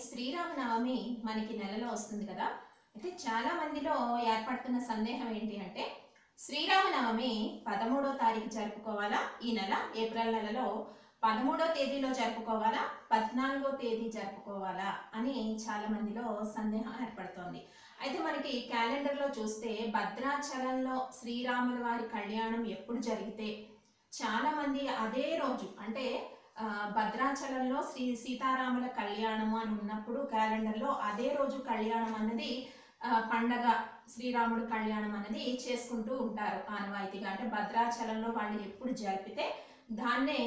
శ్రీరామనవమి మనకి నెలలో వస్తుంది కదా. అయితే చాలా మందిలో ఏర్పడుతున్న సందేహం ఏంటి అంటే శ్రీరామనవమి 13వ తారీఖు జరుపుకోవాలా, ఈ నెల ఏప్రిల్ నెలలో 13వ తేదీలో జరుపుకోవాలా, 14వ తేదీ జరుపుకోవాలా అని చాలా మందిలో సందేహం ఏర్పడుతోంది. అయితే మనకి క్యాలెండర్లో చూస్తే భద్రాచలంలో శ్రీరాముల వారి కళ్యాణం ఎప్పుడు జరిగితే చాలా మంది అదే రోజు అంటే భద్రాచలంలో శ్రీ సీతారాముల కళ్యాణము అని ఉన్నప్పుడు క్యాలెండర్లో అదే రోజు కళ్యాణం అన్నది పండగ, శ్రీరాముడు కళ్యాణం అనేది చేసుకుంటూ ఉంటారు ఆనవాయితీగా. అంటే భద్రాచలంలో వాళ్ళు ఎప్పుడు జరిపితే దాన్నే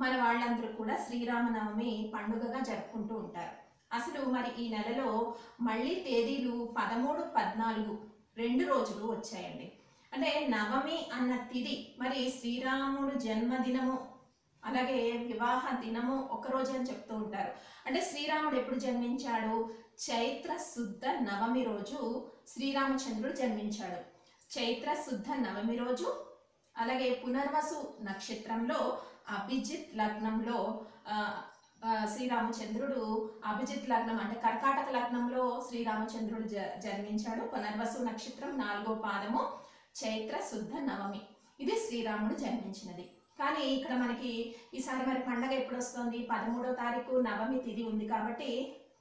మన వాళ్ళందరూ కూడా శ్రీరామనవమి పండుగగా జరుపుకుంటూ ఉంటారు. అసలు మరి ఈ నెలలో మళ్ళీ తేదీలు 13, 14 2 రోజులు వచ్చాయండి. అంటే నవమి అన్న తిథి మరి శ్రీరాముడు జన్మదినము అలాగే వివాహ దినము ఒకరోజు అని చెప్తూ ఉంటారు. అంటే శ్రీరాముడు ఎప్పుడు జన్మించాడు? చైత్ర శుద్ధ నవమి రోజు శ్రీరామచంద్రుడు జన్మించాడు. చైత్ర శుద్ధ నవమి రోజు అలాగే పునర్వసు నక్షత్రంలో అభిజిత్ లగ్నంలో శ్రీరామచంద్రుడు అభిజిత్ లగ్నం అంటే కర్కాటక లగ్నంలో శ్రీరామచంద్రుడు జన్మించాడు. పునర్వసు నక్షత్రం 4వ పాదము చైత్ర శుద్ధ నవమి, ఇది శ్రీరాముడు జన్మించినది. కానీ ఇక్కడ మనకి ఈసారి మరి పండగ ఎప్పుడు వస్తుంది? 13వ తారీఖు నవమి తిథి ఉంది కాబట్టి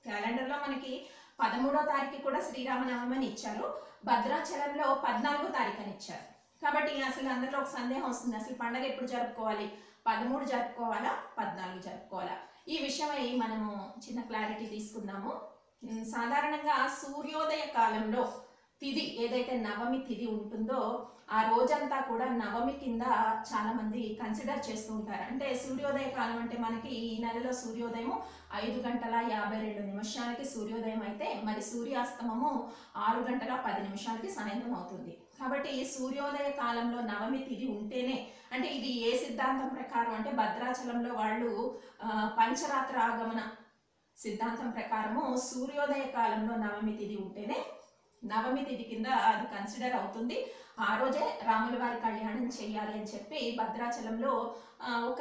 క్యాలెండర్లో మనకి 13వ తారీఖు కూడా శ్రీరామనవమి అని ఇచ్చారు, భద్రాచలంలో 14వ తారీఖు అని ఇచ్చారు. కాబట్టి అసలు అందరిలో ఒక సందేహం వస్తుంది, అసలు పండగ ఎప్పుడు జరుపుకోవాలి? 13 జరుపుకోవాలా, 14 జరుపుకోవాలా? ఈ విషయమై మనము చిన్న క్లారిటీ తీసుకుందాము. సాధారణంగా సూర్యోదయ కాలంలో తిథి ఏదైతే నవమి తిథి ఉంటుందో ఆ రోజంతా కూడా నవమి కింద చాలా మంది కన్సిడర్ చేస్తూ ఉంటారు. అంటే సూర్యోదయ కాలం అంటే మనకి ఈ నెలలో సూర్యోదయం 5:52 సూర్యోదయం అయితే మరి సూర్యాస్తమము 6:10 సాయంత్రం అవుతుంది. కాబట్టి సూర్యోదయ కాలంలో నవమి తిథి ఉంటేనే, అంటే ఇది ఏ సిద్ధాంతం ప్రకారం అంటే భద్రాచలంలో వాళ్ళు పంచరాత్ర ఆగమన సిద్ధాంతం ప్రకారము సూర్యోదయ కాలంలో నవమి తిథి ఉంటేనే నవమి తిథి కింద అది కన్సిడర్ అవుతుంది. ఆ రోజే రాముల వారి కళ్యాణం చేయాలి అని చెప్పి భద్రాచలంలో ఒక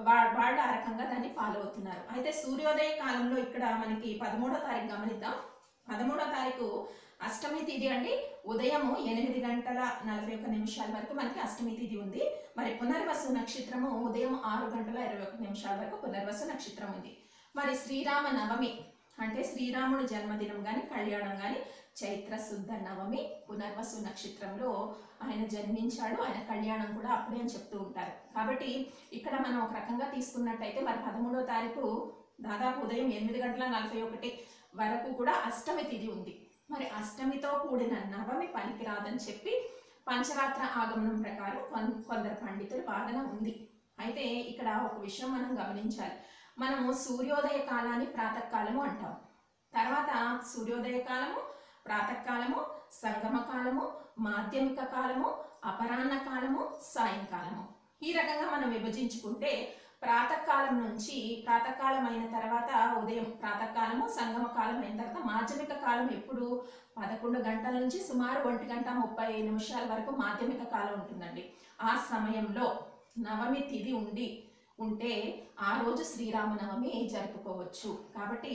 వాళ్ళు ఆ రకంగా దాన్ని ఫాలో అవుతున్నారు. అయితే సూర్యోదయ కాలంలో ఇక్కడ మనకి 13వ తారీఖు గమనిద్దాం. 13వ తారీఖు అష్టమి తిథి అండి. ఉదయం 8:41 వరకు మనకి అష్టమి తిథి ఉంది. మరి పునర్వసు నక్షత్రము ఉదయం 6:21 వరకు పునర్వసు నక్షత్రం ఉంది. మరి శ్రీరామ నవమి అంటే శ్రీరాముడు జన్మదినం కానీ కళ్యాణం కానీ చైత్ర శుద్ధ నవమి పునర్వసు నక్షత్రంలో ఆయన జన్మించాడు, ఆయన కళ్యాణం కూడా అప్పుడే అని చెప్తూ ఉంటారు. కాబట్టి ఇక్కడ మనం ఒక రకంగా తీసుకున్నట్టయితే మరి 13వ తారీఖు దాదాపు ఉదయం 8:41 వరకు కూడా అష్టమి తిథి ఉంది. మరి అష్టమితో కూడిన నవమి పనికిరాదని చెప్పి పంచరాత్ర ఆగమనం ప్రకారం కొందరు పండితుల వాదన ఉంది. అయితే ఇక్కడ ఒక విషయం మనం గమనించాలి. మనము సూర్యోదయ కాలాన్ని ప్రాతకాలము అంటాం, తర్వాత సూర్యోదయ కాలము, ప్రాతకాలము, సంగమ కాలము, మాధ్యమిక కాలము, అపరాహ్న కాలము, సాయంకాలము, ఈ రకంగా మనం విభజించుకుంటే ప్రాతకాలం నుంచి ప్రాతకాలం అయిన తర్వాత ఉదయం ప్రాతకాలము, సంగమ కాలం అయిన తర్వాత మాధ్యమిక కాలం ఎప్పుడు 11 గంటల నుంచి సుమారు 1:30 వరకు మాధ్యమిక కాలం ఉంటుందండి. ఆ సమయంలో నవమి తిథి ఉంటే ఆ రోజు శ్రీరామనవమి జరుపుకోవచ్చు. కాబట్టి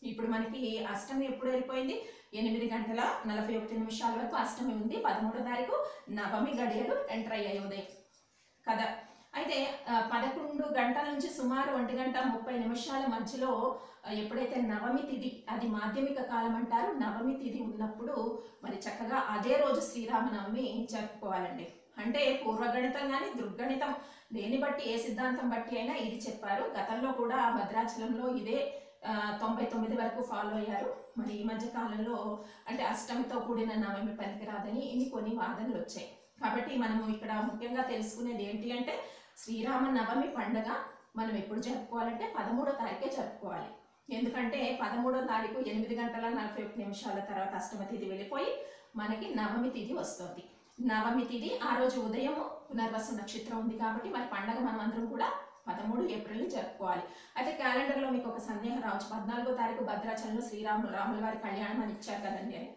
ఇప్పుడు మనకి అష్టమి ఎప్పుడు వెళ్ళిపోయింది? 8:41 వరకు అష్టమి ఉంది. 13వ తారీఖు నవమి గడియలు ఎంటర్ అయ్యాయి ఉదయం కదా. అయితే 11 గంటల నుంచి సుమారు 1:30 మధ్యలో ఎప్పుడైతే నవమి తిథి, అది మాధ్యమిక కాలం అంటారు, నవమి తిథి ఉన్నప్పుడు మరి చక్కగా అదే రోజు శ్రీరామనవమి జరుపుకోవాలండి. అంటే పూర్వగణితం కానీ దుర్గణితం దేని బట్టి, ఏ సిద్ధాంతం బట్టి అయినా ఇది చెప్పారు. గతంలో కూడా భద్రాచలంలో ఇదే 99 వరకు ఫాలో అయ్యారు. మరి ఈ మధ్య కాలంలో అంటే అష్టమితో కూడిన నవమి పనికిరాదని ఇన్ని కొన్ని వాదనలు వచ్చాయి. కాబట్టి మనము ఇక్కడ ముఖ్యంగా తెలుసుకునేది ఏంటి అంటే శ్రీరామ నవమి పండుగ మనం ఎప్పుడు జరుపుకోవాలంటే 13వ తారీఖే జరుపుకోవాలి. ఎందుకంటే 13వ తారీఖు 8:41 తర్వాత అష్టమి తిథి వెళ్ళిపోయి మనకి నవమి తిథి వస్తుంది. నవమి తిథి ఆ రోజు ఉదయం పునర్వసు నక్షత్రం ఉంది కాబట్టి మరి పండగ మనం అందరం కూడా 13 ఏప్రిల్ జరుపుకోవాలి. అయితే క్యాలెండర్లో మీకు ఒక సందేహం రావచ్చు, 14వ తారీఖు భద్రాచలంలో రాముల వారి కళ్యాణం అని ఇచ్చారు కదండి అని.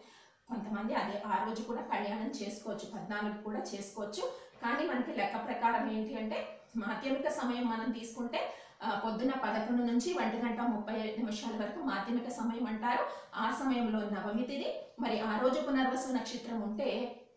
కొంతమంది అదే ఆ రోజు కూడా కళ్యాణం చేసుకోవచ్చు, 14 కూడా చేసుకోవచ్చు. కానీ మనకి లెక్క ప్రకారం ఏంటి అంటే మాధ్యమిక సమయం మనం తీసుకుంటే పొద్దున్న 11 నుంచి 1:30 వరకు మాధ్యమిక సమయం అంటారు. ఆ సమయంలో నవమి తిథి. మరి ఆ రోజు పునర్వసు నక్షత్రం ఉంటే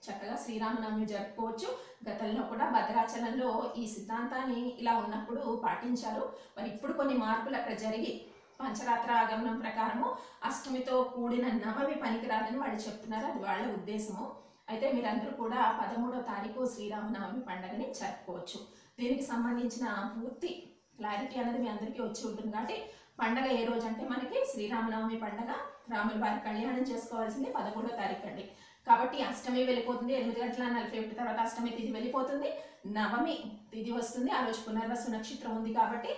చక్కగా శ్రీరామనవమి జరుపుకోవచ్చు. గతంలో కూడా భద్రాచలంలో ఈ సిద్ధాంతాన్ని ఇలా ఉన్నప్పుడు పాటించారు. మరి ఇప్పుడు కొన్ని మార్పులు అక్కడ జరిగి పంచరాత్ర ఆగమనం ప్రకారము అష్టమితో కూడిన నవమి పనికిరాదని వాళ్ళు చెప్తున్నారు. అది వాళ్ళ ఉద్దేశము. అయితే మీరందరూ కూడా 13వ తారీఖు శ్రీరామనవమి పండుగని జరుపుకోవచ్చు. దీనికి సంబంధించిన పూర్తి క్లారిటీ అనేది మీ అందరికీ వచ్చి ఉంటుంది. కాబట్టి పండగ ఏ రోజు అంటే మనకి శ్రీరామనవమి పండగ, రాముల వారి కళ్యాణం చేసుకోవాల్సింది 13వ తారీఖు అండి. కాబట్టి అష్టమి వెళ్ళిపోతుంది, 8:41 తర్వాత అష్టమి తిథి వెళ్ళిపోతుంది, నవమి తిథి వస్తుంది. ఆ రోజు పునర్వసు నక్షత్రం ఉంది. కాబట్టి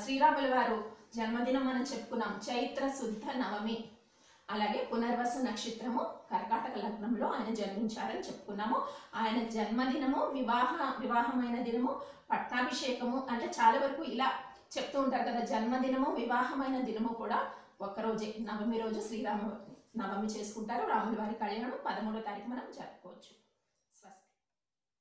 శ్రీరాముల వారు జన్మదినం మనం చెప్పుకున్నాం చైత్ర శుద్ధ నవమి. అలాగే పునర్వసు నక్షత్రము కర్కాటక లగ్నంలో ఆయన జన్మించారని చెప్పుకున్నాము. ఆయన జన్మదినము వివాహమైన దినము, పట్టాభిషేకము అంటే చాలా వరకు ఇలా చెప్తూ ఉంటారు కదా. జన్మదినము వివాహమైన దినము కూడా ఒక్కరోజే, నవమి రోజు శ్రీరామ నవమి చేసుకుంటారు. రాముల వారి కళ్యాణం 13వ తారీఖు మనం జరుపుకోవచ్చు.